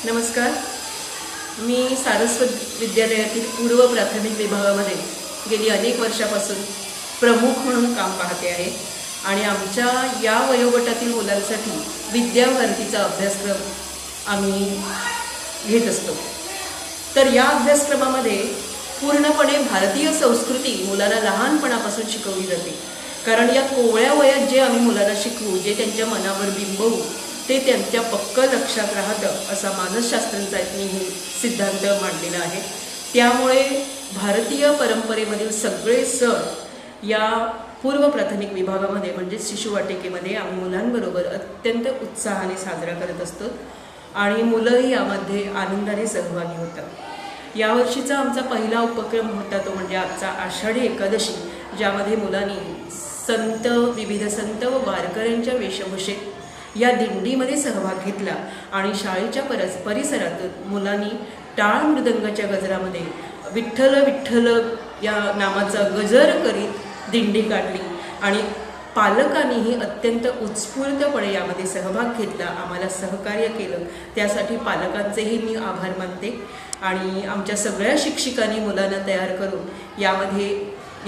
नमस्कार. मी सारस्वत विद्यालयातील पूर्व प्राथमिक विभागामध्ये गेली अनेक वर्षापासून प्रमुख म्हणून काम पाहते आहे आणि आमच्या या वयोगटातील मुलांसाठी विद्याभारतीचा अभ्यासक्रम आम्ही घेत असतो. तर या अभ्यासक्रमामध्ये पूर्णपणे भारतीय संस्कृती मुलांना लहानपणापासून शिकवली जाते. कारण या कोवळ्या वयात जे आम्ही मुलांना शिकवू, जे त्यांच्या मनावर बिंबवू, ते त्यांच्या पक्क लक्षात राहतं असा मानसशास्त्रज्ञांनी हे सिद्धांत मांडलेला आहे. त्यामुळे भारतीय परंपरेमधील सगळे सण या पूर्व प्राथमिक विभागामध्ये म्हणजे शिशुवाटिकेमध्ये आम्ही मुलांबरोबर अत्यंत उत्साहाने साजरा करत असतो आणि मुलंही यामध्ये आनंदाने सहभागी होतात. यावर्षीचा आमचा पहिला उपक्रम होता तो म्हणजे आजचा आषाढी एकादशी, ज्यामध्ये मुलांनी विविध संत व वारकऱ्यांच्या वेशभूषेत या दिंडीमध्ये सहभाग घेतला आणि शाळेच्या परिसरातून मुलांनी टाळ मृदंगाच्या गजरामध्ये विठ्ठल विठ्ठल या नामाचा गजर करीत दिंडी काढली आणि पालकांनीही अत्यंत उत्स्फूर्तपणे यामध्ये सहभाग घेतला, आम्हाला सहकार्य केलं. त्यासाठी पालकांचेही मी आभार मानते आणि आमच्या सगळ्या शिक्षिकांनी मुलांना तयार करून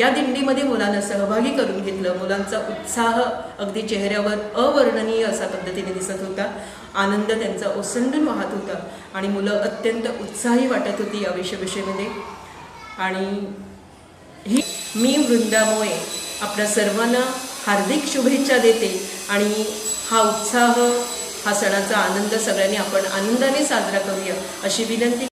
या दिंडीमध्ये मुलांना सहभागी करून घेतलं. मुलांचा उत्साह अगदी चेहऱ्यावर अवर्णनीय असा पद्धतीने दिसत होता. आनंद त्यांचा ओसंडून वाहत होता आणि मुलं अत्यंत उत्साही वाटत होती या वेशभूषेमध्ये. आणि मी वृंदा मोये आपल्या सर्वांना हार्दिक शुभेच्छा देते आणि हा उत्साह, हा सणाचा आनंद सगळ्यांनी आपण आनंदाने साजरा करूया अशी विनंती.